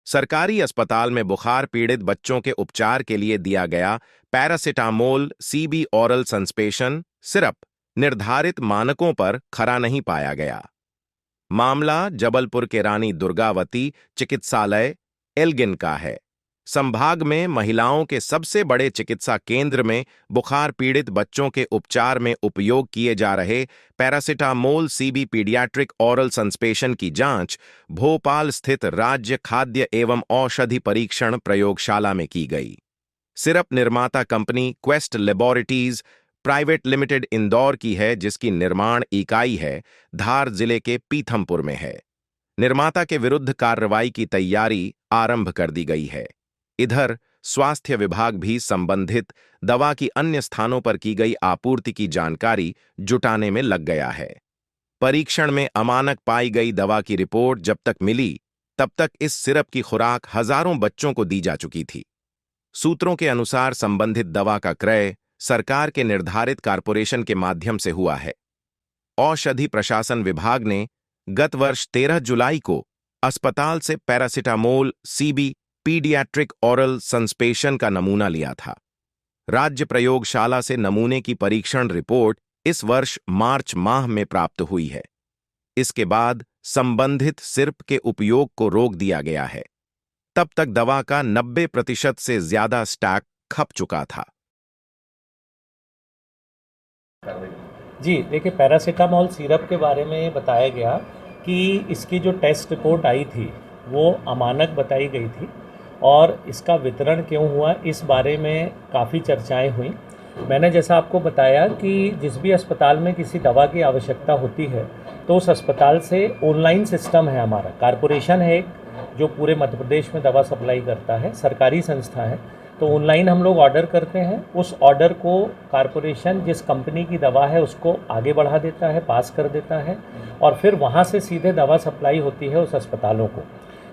सरकारी अस्पताल में बुखार पीड़ित बच्चों के उपचार के लिए दिया गया paracetamol CB oral suspension syrup निर्धारित मानकों पर खरा नहीं पाया गया। मामला जबलपुर के रानी दुर्गावती चिकित्सालय एल्गिन का है। संभाग में महिलाओं के सबसे बड़े चिकित्सा केंद्र में बुखार पीड़ित बच्चों के उपचार में उपयोग किए जा रहे paracetamol CB paediatric oral suspension की जांच भोपाल स्थित राज्य खाद्य एवं औषधि परीक्षण प्रयोगशाला में की गई। सिरप निर्माता company quest laboratories private limited Indore की है, जिसकी निर्माण इकाई है धार जिले के पीथमपुर में है। निर्माता के विरुद्ध कार्रवाई की तैयारी आरंभ कर दी गई है। इधर स्वास्थ्य विभाग भी संबंधित दवा की अन्य स्थानों पर की गई आपूर्ति की जानकारी जुटाने में लग गया है। परीक्षण में अमानक पाई गई दवा की रिपोर्ट जब तक मिली तब तक इस सिरप की खुराक हजारों बच्चों को दी जा चुकी थी। सूत्रों के अनुसार संबंधित दवा का क्रय सरकार के निर्धारित कारपोरेशन के माध्यम से हुआ है। औषधि प्रशासन विभाग ने गत वर्ष 13 जुलाई को अस्पताल से paracetamol CB paediatric oral suspension का नमूना लिया था। राज्य प्रयोगशाला से नमूने की परीक्षण रिपोर्ट इस वर्ष मार्च माह में प्राप्त हुई है। इसके बाद संबंधित सिरप के उपयोग को रोक दिया गया है। तब तक दवा का 90% से ज्यादा स्टॉक खप चुका था। जी देखिए, पैरासिटामोल सिरप के बारे में बताया गया कि इसकी जो टेस्ट रिपोर्ट आई थी वो अमानक बताई गई थी और इसका वितरण क्यों हुआ इस बारे में काफ़ी चर्चाएं हुई। मैंने जैसा आपको बताया कि जिस भी अस्पताल में किसी दवा की आवश्यकता होती है तो उस अस्पताल से ऑनलाइन सिस्टम है, हमारा कारपोरेशन है एक जो पूरे मध्य प्रदेश में दवा सप्लाई करता है, सरकारी संस्था है। तो ऑनलाइन हम लोग ऑर्डर करते हैं, उस ऑर्डर को कारपोरेशन जिस कंपनी की दवा है उसको आगे बढ़ा देता है, पास कर देता है और फिर वहाँ से सीधे दवा सप्लाई होती है उस अस्पतालों को।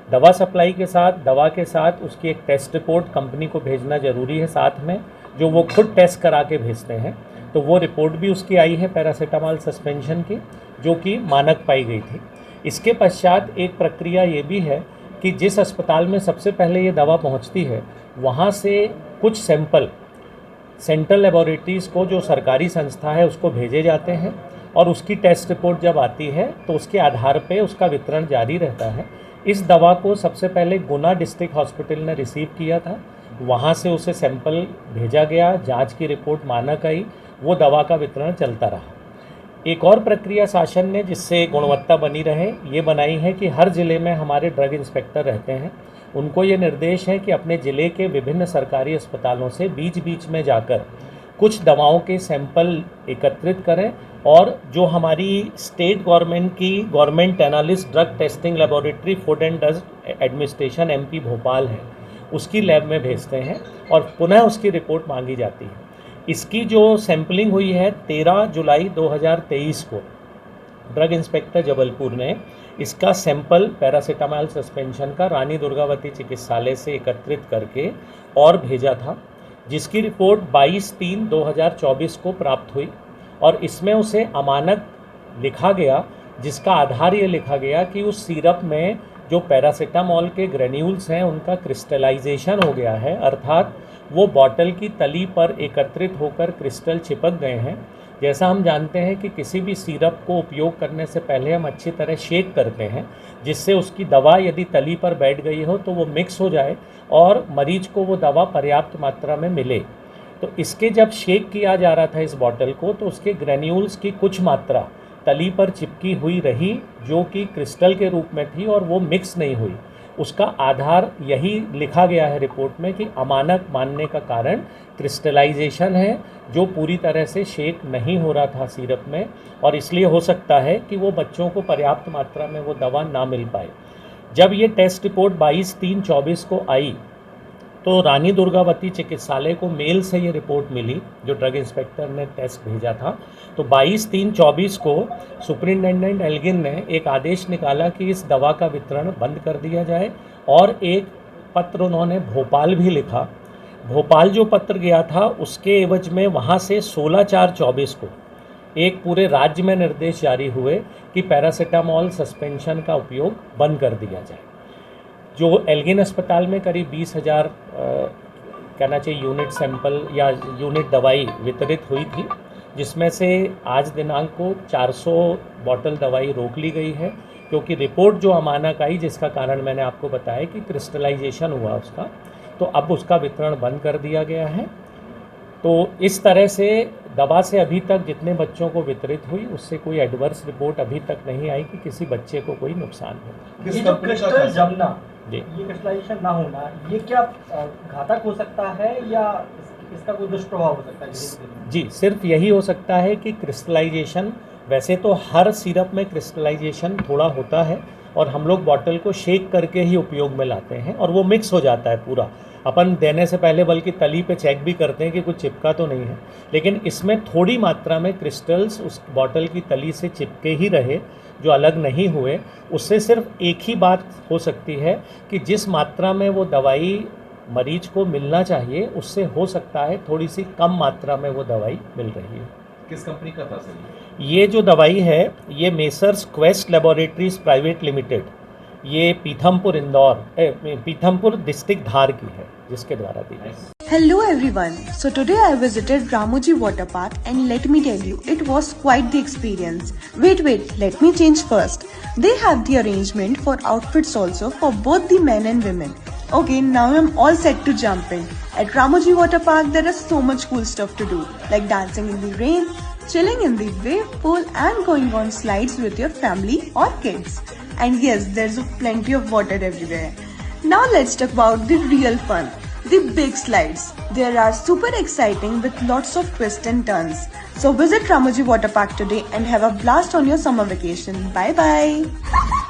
दवा सप्लाई के साथ, दवा के साथ उसकी एक टेस्ट रिपोर्ट कंपनी को भेजना ज़रूरी है साथ में, जो वो खुद टेस्ट करा के भेजते हैं। तो वो रिपोर्ट भी उसकी आई है पैरासिटामोल सस्पेंशन की, जो कि मानक पाई गई थी। इसके पश्चात एक प्रक्रिया ये भी है कि जिस अस्पताल में सबसे पहले ये दवा पहुंचती है वहाँ से कुछ सैंपल सेंट्रल लेबोरेटरीज़ को, जो सरकारी संस्था है, उसको भेजे जाते हैं और उसकी टेस्ट रिपोर्ट जब आती है तो उसके आधार पे उसका वितरण जारी रहता है। इस दवा को सबसे पहले गुना डिस्ट्रिक्ट हॉस्पिटल ने रिसीव किया था, वहाँ से उसे सैंपल भेजा गया, जांच की रिपोर्ट मानक आई, वो दवा का वितरण चलता रहा। एक और प्रक्रिया शासन ने, जिससे गुणवत्ता बनी रहे, ये बनाई है कि हर ज़िले में हमारे ड्रग इंस्पेक्टर रहते हैं। उनको ये निर्देश है कि अपने ज़िले के विभिन्न सरकारी अस्पतालों से बीच बीच में जाकर कुछ दवाओं के सैंपल एकत्रित करें और जो हमारी स्टेट गवर्नमेंट की government analyst drug testing laboratory food and drug administration MP Bhopal है, उसकी लैब में भेजते हैं और पुनः उसकी रिपोर्ट मांगी जाती है। इसकी जो सैंपलिंग हुई है 13 जुलाई 2023 को ड्रग इंस्पेक्टर जबलपुर ने इसका सैंपल पैरासिटामोल सस्पेंशन का रानी दुर्गावती चिकित्सालय से एकत्रित करके और भेजा था, जिसकी रिपोर्ट 22/3/2024 को प्राप्त हुई और इसमें उसे अमानक लिखा गया, जिसका आधार ये लिखा गया कि उस सिरप में जो पैरासिटामोल के ग्रेन्यूल्स हैं उनका क्रिस्टलाइजेशन हो गया है, अर्थात वो बॉटल की तली पर एकत्रित होकर क्रिस्टल चिपक गए हैं। जैसा हम जानते हैं कि किसी भी सिरप को उपयोग करने से पहले हम अच्छी तरह शेक करते हैं, जिससे उसकी दवा यदि तली पर बैठ गई हो तो वो मिक्स हो जाए और मरीज को वो दवा पर्याप्त मात्रा में मिले। तो इसके जब शेक किया जा रहा था इस बॉटल को, तो उसके ग्रेन्यूल्स की कुछ मात्रा तली पर चिपकी हुई रही, जो कि क्रिस्टल के रूप में थी और वो मिक्स नहीं हुई। उसका आधार यही लिखा गया है रिपोर्ट में कि अमानक मानने का कारण क्रिस्टलाइजेशन है, जो पूरी तरह से शेक नहीं हो रहा था सिरप में और इसलिए हो सकता है कि वो बच्चों को पर्याप्त मात्रा में वो दवा ना मिल पाए। जब ये टेस्ट रिपोर्ट 22/3/24 को आई तो रानी दुर्गावती चिकित्सालय को मेल से ये रिपोर्ट मिली, जो ड्रग इंस्पेक्टर ने टेस्ट भेजा था। तो 22/3/24 को सुपरिटेंडेंट एल्गिन ने एक आदेश निकाला कि इस दवा का वितरण बंद कर दिया जाए और एक पत्र उन्होंने भोपाल भी लिखा। भोपाल जो पत्र गया था उसके एवज में वहाँ से 16/4/24 को एक पूरे राज्य में निर्देश जारी हुए कि पैरासिटामोल सस्पेंशन का उपयोग बंद कर दिया जाए। जो एल्गिन अस्पताल में करीब 20,000 कहना चाहिए यूनिट सैंपल या यूनिट दवाई वितरित हुई थी, जिसमें से आज दिनांक को 400 बॉटल दवाई रोक ली गई है, क्योंकि रिपोर्ट जो अमानक आई जिसका कारण मैंने आपको बताया कि क्रिस्टलाइजेशन हुआ उसका, तो अब उसका वितरण बंद कर दिया गया है। तो इस तरह से दवा से अभी तक जितने बच्चों को वितरित हुई उससे कोई एडवर्स रिपोर्ट अभी तक नहीं आई कि किसी बच्चे को कोई नुकसान हो। ये जो क्रिस्टल जमना, जी, ये क्रिस्टलाइजेशन ना होना, ये क्या घातक हो सकता है या इसका कोई दुष्प्रभाव हो सकता है? जी, सिर्फ यही हो सकता है कि क्रिस्टलाइजेशन, वैसे तो हर सिरप में क्रिस्टलाइजेशन थोड़ा होता है और हम लोग बॉटल को शेक करके ही उपयोग में लाते हैं और वो मिक्स हो जाता है पूरा। अपन देने से पहले बल्कि तली पे चेक भी करते हैं कि कुछ चिपका तो नहीं है, लेकिन इसमें थोड़ी मात्रा में क्रिस्टल्स उस बॉटल की तली से चिपके ही रहे, जो अलग नहीं हुए। उससे सिर्फ एक ही बात हो सकती है कि जिस मात्रा में वो दवाई मरीज को मिलना चाहिए उससे हो सकता है थोड़ी सी कम मात्रा में वो दवाई मिल रही है। किस कंपनी का था सर? ये जो दवाई है ये messrs quest laboratories private limited, ये पीथमपुर डिस्ट्रिक्ट धार की है, जिसके द्वारा दी गई। Hello everyone. So today I visited Ramoji Water Park and let me tell you, it was quite the experience. Wait, let me change first. They have the arrangement for outfits also for both the men and women. Okay, now I'm all set to jump in. At Ramoji Water Park there is so much cool stuff to do, like dancing in the rain, chilling in the wave pool and going on slides with your family or kids. And yes, there's plenty of water everywhere. Now let's talk about the real fun. The big slides. They are super exciting with lots of twists and turns. So visit Ramoji Water Park today and have a blast on your summer vacation. Bye bye.